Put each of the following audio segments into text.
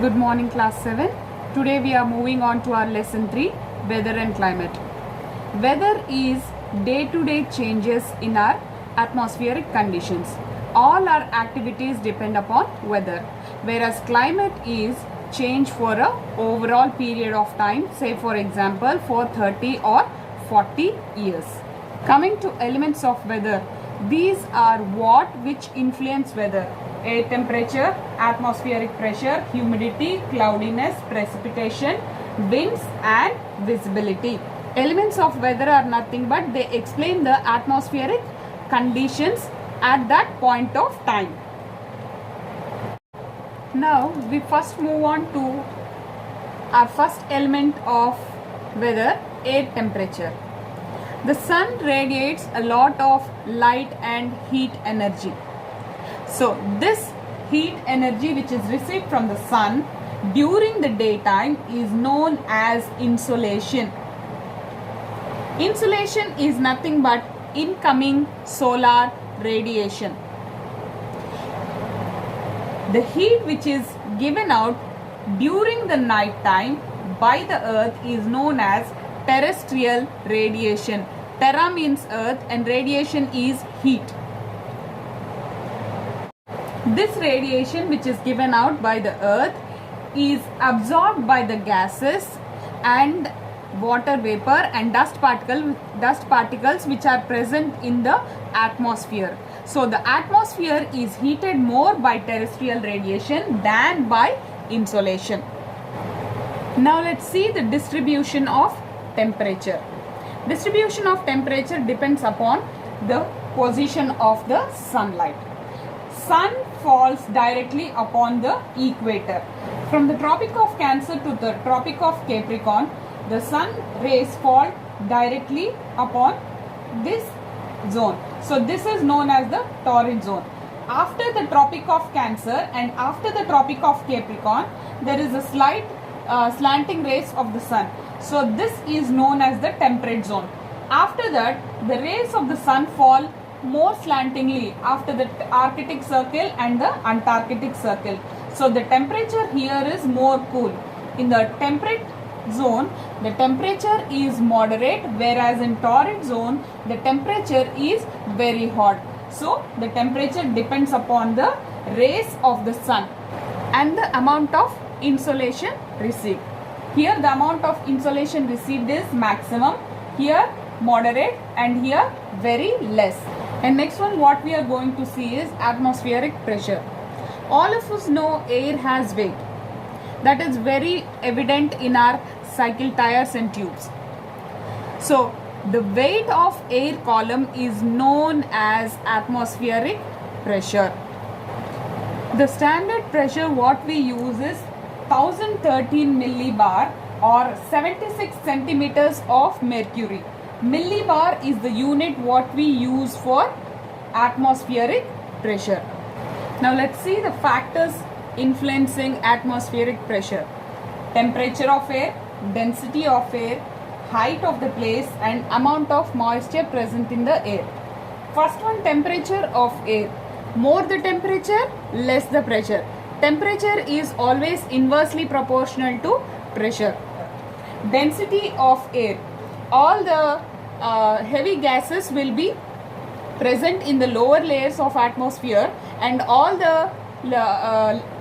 Good morning, class 7. Today we are moving on to our lesson 3, weather and climate. Weather is day-to-day changes in our atmospheric conditions. All our activities depend upon weather, whereas climate is change for a overall period of time, say for example for 30 or 40 years. Coming to elements of weather, these are which influence weather: air temperature, atmospheric pressure, humidity, cloudiness, precipitation, winds and visibility. Elements of weather are nothing but they explain the atmospheric conditions at that point of time. Now we first move on to our first element of weather, air temperature. The sun radiates a lot of light and heat energy. So this heat energy which is received from the sun during the daytime is known as insolation. Insolation is nothing but incoming solar radiation. The heat which is given out during the night time by the earth is known as terrestrial radiation. Terra means earth and radiation is heat. This radiation which is given out by the earth is absorbed by the gases and water vapor and dust particles which are present in the atmosphere. So the atmosphere is heated more by terrestrial radiation than by insolation. Now let's see the distribution of temperature. Distribution of temperature depends upon the position of the sunlight. Sun falls directly upon the equator. From the Tropic of Cancer to the Tropic of Capricorn, the sun rays fall directly upon this zone. So this is known as the torrid zone. After the Tropic of Cancer and after the Tropic of Capricorn, there is a slight slanting rays of the sun. So this is known as the temperate zone. After that, the rays of the sun fall more slantingly after the Arctic Circle and the Antarctic Circle. So the temperature here is more cool. In the temperate zone, the temperature is moderate, whereas in torrid zone, the temperature is very hot. So the temperature depends upon the rays of the sun and the amount of insolation received. Here the amount of insolation received is maximum, here moderate and here very less. And next one what we are going to see is atmospheric pressure. All of us know air has weight. That is very evident in our cycle tires and tubes. So the weight of air column is known as atmospheric pressure. The standard pressure what we use is 1013 millibar or 76 centimeters of mercury. Millibar is the unit what we use for atmospheric pressure. Now let's see the factors influencing atmospheric pressure. Temperature of air, density of air, height of the place and amount of moisture present in the air. First one, temperature of air. More the temperature, less the pressure. Temperature is always inversely proportional to pressure. Density of air. All the heavy gases will be present in the lower layers of atmosphere and all the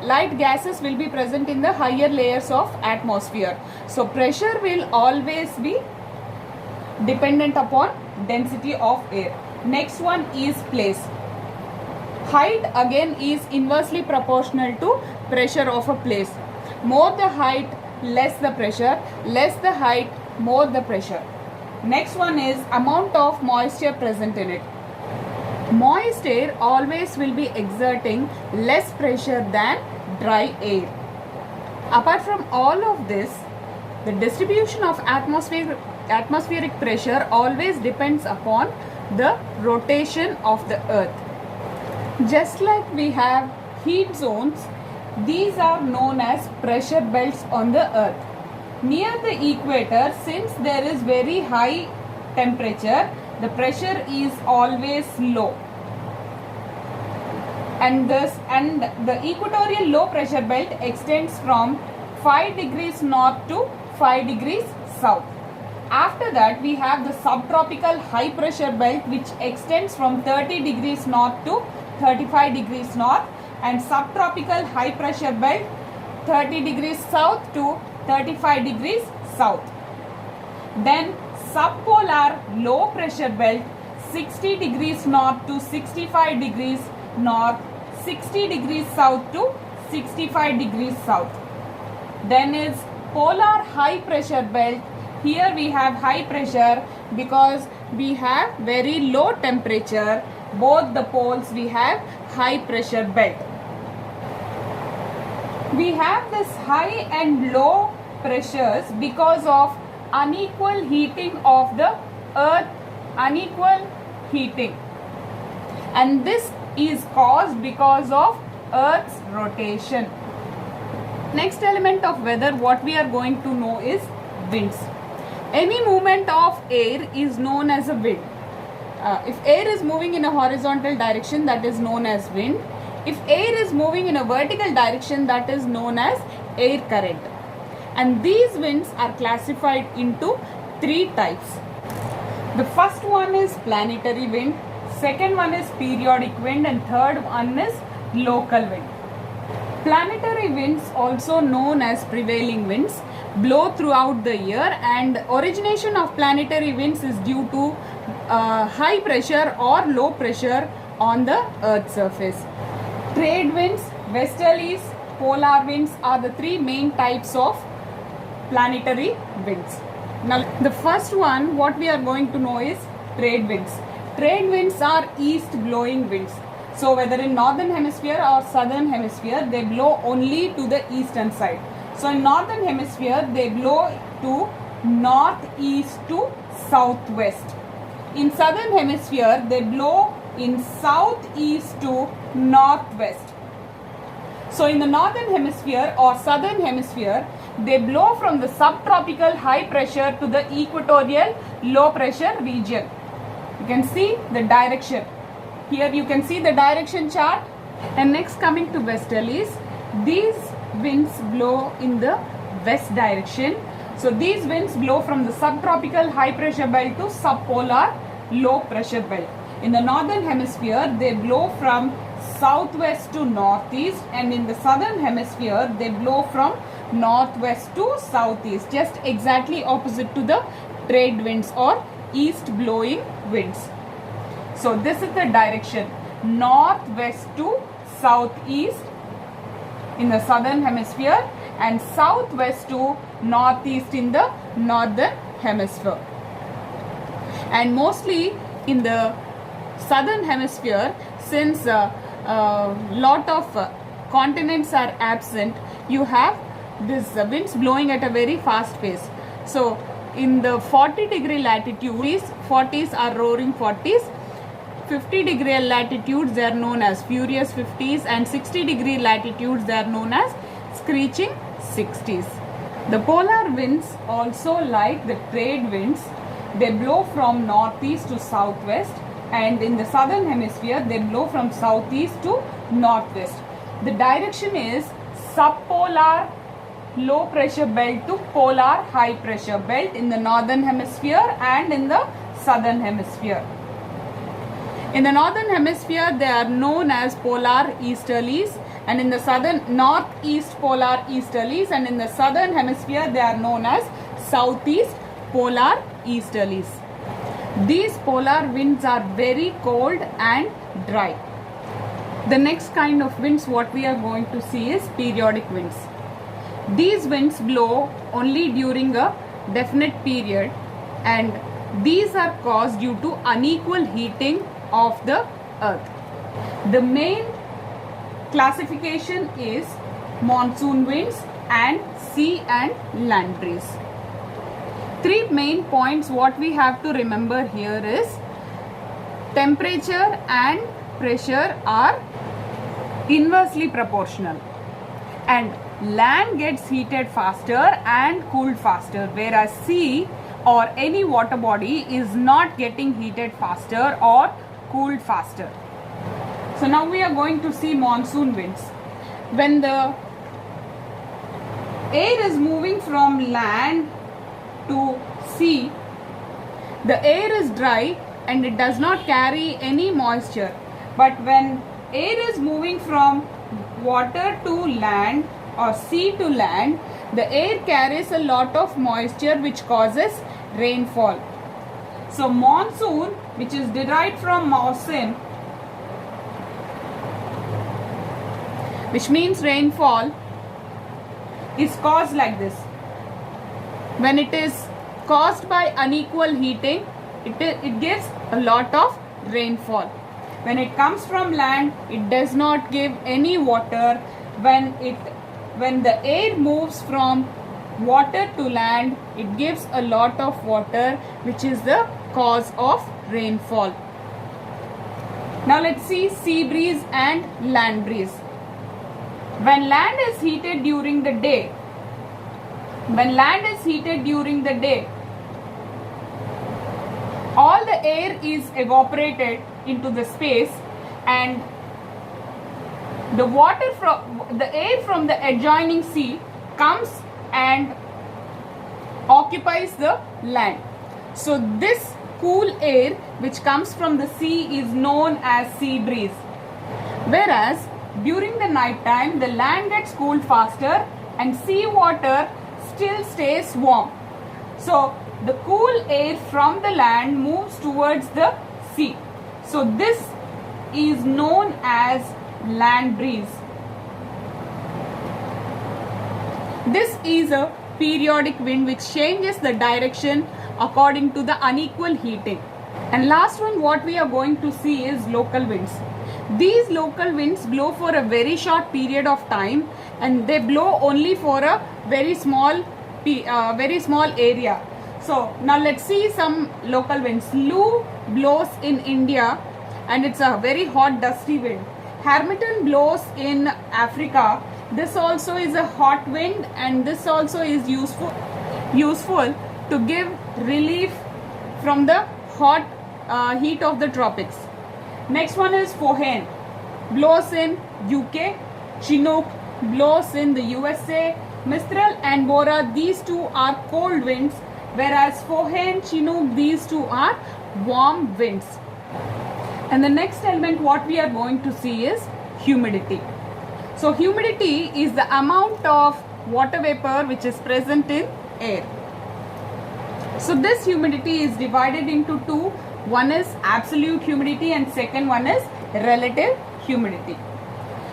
light gases will be present in the higher layers of atmosphere. So pressure will always be dependent upon density of air. Next one is place. Height again is inversely proportional to pressure of a place. More the height, less the pressure. Less the height, more the pressure. Next one is amount of moisture present in it. Moist air always will be exerting less pressure than dry air. Apart from all of this, the distribution of atmospheric pressure always depends upon the rotation of the earth. Just like we have heat zones, these are known as pressure belts on the earth. Near the equator, since there is very high temperature, the pressure is always low. and the equatorial low pressure belt extends from 5 degrees north to 5 degrees south. After that, we have the subtropical high pressure belt, which extends from 30 degrees north to 35 degrees north, and subtropical high pressure belt 30 degrees south to 35 degrees south. Then subpolar low pressure belt 60 degrees north to 65 degrees north, 60 degrees south to 65 degrees south. Then is polar high pressure belt. Here we have high pressure because we have very low temperature. Both the poles we have high pressure belt. We have this high and low pressures because of unequal heating of the earth, unequal heating, and this is caused because of earth's rotation. Next element of weather what we are going to know is winds. Any movement of air is known as a wind. If air is moving in a horizontal direction, that is known as wind. If air is moving in a vertical direction, that is known as air current. And these winds are classified into 3 types. The first one is planetary wind, second one is periodic wind, and third one is local wind. Planetary winds, also known as prevailing winds, blow throughout the year, and origination of planetary winds is due to high pressure or low pressure on the earth's surface. Trade winds, westerlies, polar winds are the 3 main types of planetary winds. Now the first one what we are going to know is trade winds. Trade winds are east blowing winds. So whether in northern hemisphere or southern hemisphere, they blow only to the eastern side. So in northern hemisphere, they blow to northeast to southwest. In southern hemisphere, they blow in southeast to northwest. So in the northern hemisphere or southern hemisphere, they blow from the subtropical high pressure to the equatorial low pressure region. You can see the direction. Here you can see the direction chart. And next, coming to westerlies, these winds blow in the west direction. So these winds blow from the subtropical high pressure belt to subpolar low pressure belt. In the northern hemisphere, they blow from southwest to northeast, and in the southern hemisphere, they blow from northwest to southeast, just exactly opposite to the trade winds or east blowing winds. So this is the direction, northwest to southeast in the southern hemisphere and southwest to northeast in the northern hemisphere. And mostly in the southern hemisphere, since lot of continents are absent, you have this winds blowing at a very fast pace. So in the 40-degree latitudes, 40s are roaring 40s, 50-degree latitudes they are known as furious 50s, and 60-degree latitudes they are known as screeching 60s. The polar winds, also like the trade winds, they blow from northeast to southwest, and in the southern hemisphere they blow from southeast to northwest. The direction is subpolar low pressure belt to polar high pressure belt in the northern hemisphere and in the southern hemisphere. In the northern hemisphere, they are known as polar easterlies, and in the southern northeast polar easterlies, and in the southern hemisphere they are known as southeast polar easterlies. These polar winds are very cold and dry. The next kind of winds what we are going to see is periodic winds. These winds blow only during a definite period, and these are caused due to unequal heating of the earth. The main classification is monsoon winds and sea and land breeze. 3 main points what we have to remember here is temperature and pressure are inversely proportional, and land gets heated faster and cooled faster, whereas sea or any water body is not getting heated faster or cooled faster. So now we are going to see monsoon winds. When the air is moving from land to sea, the air is dry and it does not carry any moisture. But when air is moving from water to land or sea to land, the air carries a lot of moisture which causes rainfall. So monsoon, which is derived from mausin, which means rainfall, is caused like this. When it is caused by unequal heating, it gives a lot of rainfall. When it comes from land, it does not give any water. When the air moves from water to land, it gives a lot of water, which is the cause of rainfall. Now let's see sea breeze and land breeze. When land is heated during the day, all the air is evaporated into the space, and the air from the adjoining sea comes and occupies the land. So this cool air which comes from the sea is known as sea breeze. Whereas during the night time, the land gets cooled faster and sea water still stays warm. So the cool air from the land moves towards the sea. So this is known as land breeze. This is a periodic wind which changes the direction according to the unequal heating. And last one, what we are going to see is local winds. These local winds blow for a very short period of time, and they blow only for a very small area. So now let's see some local winds. Loo blows in India and it's a very hot dusty wind. Harmattan blows in Africa. This also is a hot wind, and this also is useful to give relief from the hot heat of the tropics. Next one is Fohane, blows in UK. Chinook blows in the USA. Mistral and Bora, these two are cold winds, whereas Fohane, Chinook, these two are warm winds. And the next element what we are going to see is humidity. So humidity is the amount of water vapor which is present in air. So this humidity is divided into two. One is absolute humidity and second one is relative humidity.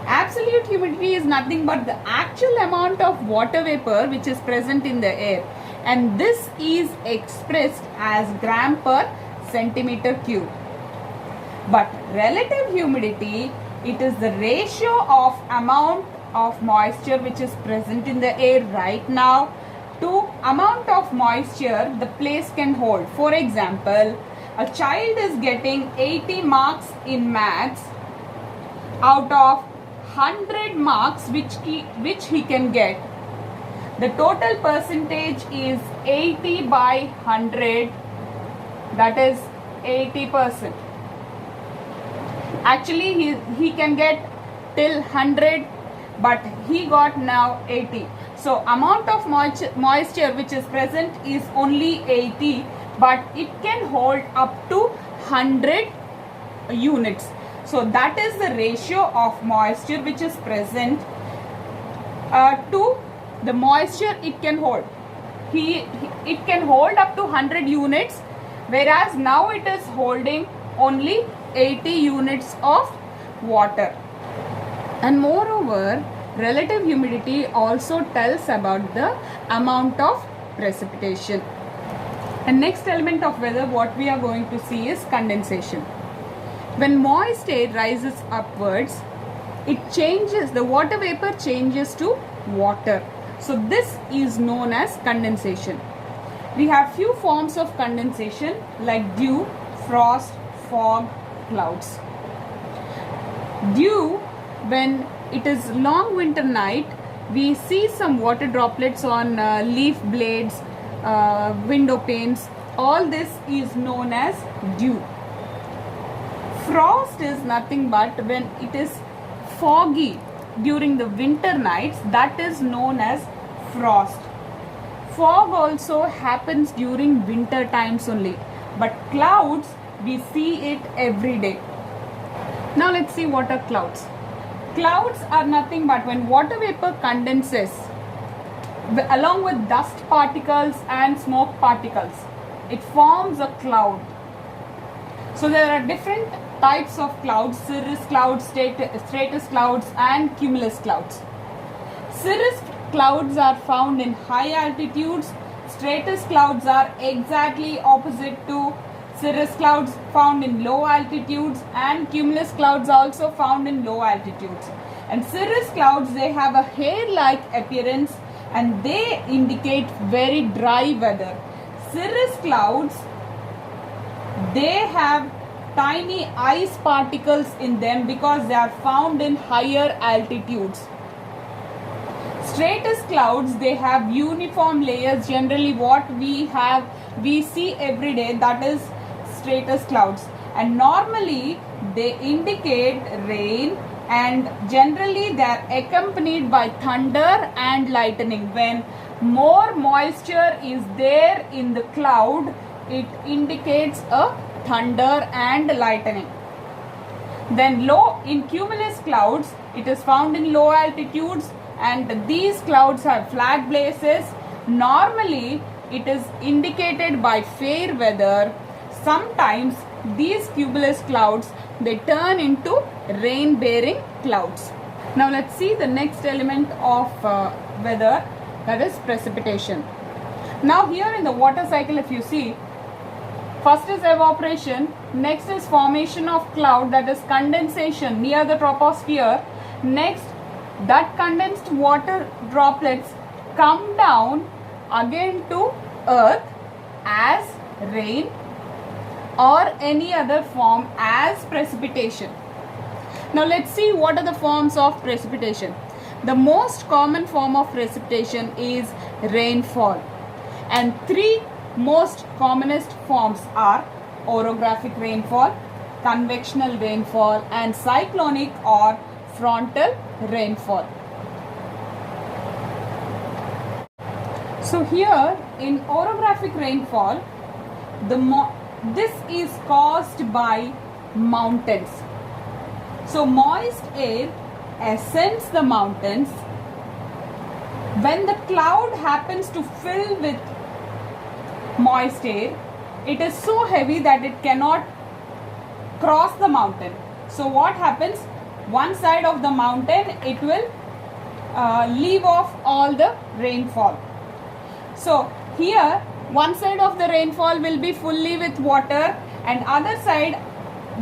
Absolute humidity is nothing but the actual amount of water vapor which is present in the air, and this is expressed as gram per centimeter cube. But relative humidity, it is the ratio of amount of moisture which is present in the air right now to amount of moisture the place can hold. For example, a child is getting 80 marks in maths out of 100 marks which he can get. The total percentage is 80 by 100, that is 80%. Actually he can get till 100, but he got now 80. So amount of moisture which is present is only 80, but it can hold up to 100 units. So that is the ratio of moisture which is present to the moisture it can hold. It can hold up to 100 units, whereas now it is holding only 80 units of water. And moreover, relative humidity also tells about the amount of precipitation. And next element of weather what we are going to see is condensation. When moist air rises upwards, it changes, the water vapor changes to water. So this is known as condensation. We have few forms of condensation like dew, frost, fog, clouds. Dew, when it is long winter night, we see some water droplets on leaf blades, window panes. All this is known as dew. Frost is nothing but when it is foggy during the winter nights, that is known as frost. Fog also happens during winter times only, but clouds, we see it every day. Now let's see what are clouds. Clouds are nothing but when water vapor condenses along with dust particles and smoke particles, it forms a cloud. So there are different types of clouds: cirrus clouds, stratus clouds and cumulus clouds. Cirrus clouds are found in high altitudes. Stratus clouds are exactly opposite to cirrus clouds, found in low altitudes, and cumulus clouds also found in low altitudes. And cirrus clouds, they have a hair-like appearance and they indicate very dry weather. Cirrus clouds, they have tiny ice particles in them because they are found in higher altitudes. Stratus clouds, they have uniform layers. Generally what we see every day, that is stratus clouds, and normally they indicate rain, and generally they are accompanied by thunder and lightning. When more moisture is there in the cloud, it indicates a thunder and lightning. Then low in cumulus clouds, it is found in low altitudes, and these clouds have flag blazes. Normally it is indicated by fair weather. Sometimes these cumulus clouds, they turn into rain bearing clouds. Now let's see the next element of weather, that is precipitation. Now here in the water cycle, if you see, first is evaporation, next is formation of cloud, that is condensation near the troposphere. Next, that condensed water droplets come down again to earth as rain or any other form as precipitation. Now let's see what are the forms of precipitation. The most common form of precipitation is rainfall, and three most commonest forms are orographic rainfall, convectional rainfall and cyclonic or frontal rainfall. So here in orographic rainfall, this is caused by mountains. So moist air ascends the mountains. When the cloud happens to fill with moist air, it is so heavy that it cannot cross the mountain. So what happens? One side of the mountain, it will leave off all the rainfall. So here one side of the rainfall will be fully with water, and other side,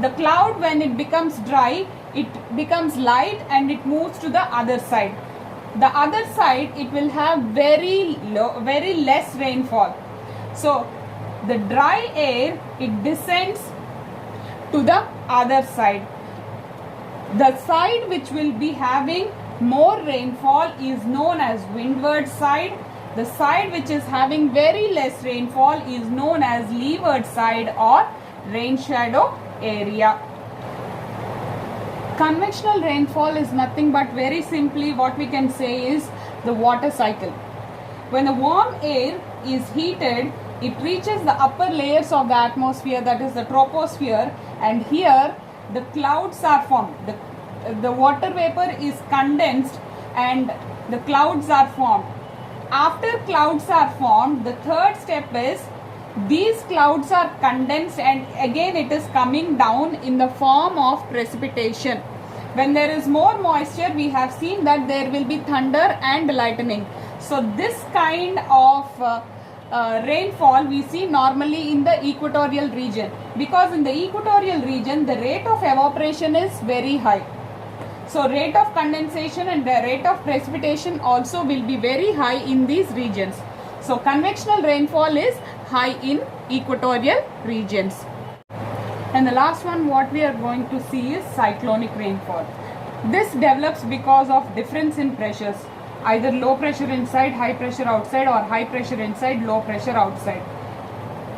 the cloud, when it becomes dry, it becomes light and it moves to the other side. The other side, it will have very less rainfall. So the dry air, it descends to the other side. The side which will be having more rainfall is known as windward side. The side which is having very less rainfall is known as leeward side or rain shadow area. Convectional rainfall is nothing but, very simply what we can say is, the water cycle. When the warm air is heated, it reaches the upper layers of the atmosphere, that is the troposphere, and here the clouds are formed. The water vapor is condensed and the clouds are formed. After clouds are formed, the third step is, these clouds are condensed and again it is coming down in the form of precipitation. When there is more moisture, we have seen that there will be thunder and lightning. So this kind of rainfall we see normally in the equatorial region, because in the equatorial region the rate of evaporation is very high. So rate of condensation and the rate of precipitation also will be very high in these regions. So convectional rainfall is high in equatorial regions. And the last one what we are going to see is cyclonic rainfall. This develops because of difference in pressures, either low pressure inside, high pressure outside, or high pressure inside, low pressure outside.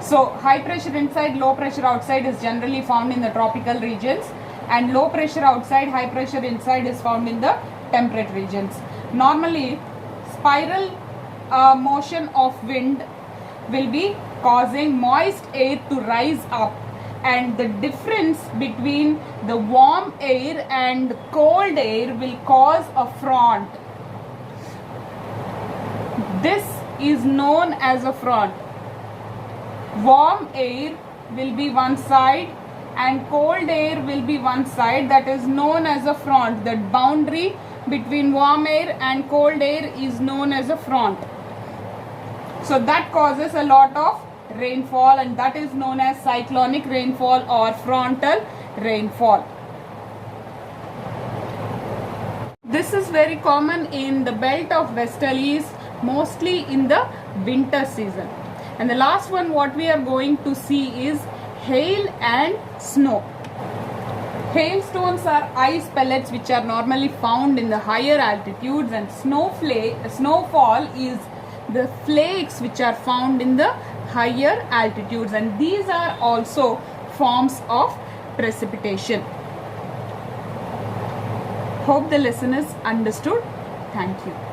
So high pressure inside, low pressure outside is generally found in the tropical regions, and low pressure outside, high pressure inside is found in the temperate regions. Normally, spiral motion of wind will be causing moist air to rise up, and the difference between the warm air and cold air will cause a front. This is known as a front. Warm air will be one side and cold air will be one side. That is known as a front. The boundary between warm air and cold air is known as a front. So that causes a lot of rainfall, and that is known as cyclonic rainfall or frontal rainfall. This is very common in the belt of westerlies, mostly in the winter season. And the last one what we are going to see is hail and snow. Hailstones are ice pellets which are normally found in the higher altitudes, and snowfall is the flakes which are found in the higher altitudes, and these are also forms of precipitation. Hope the lesson is understood. Thank you.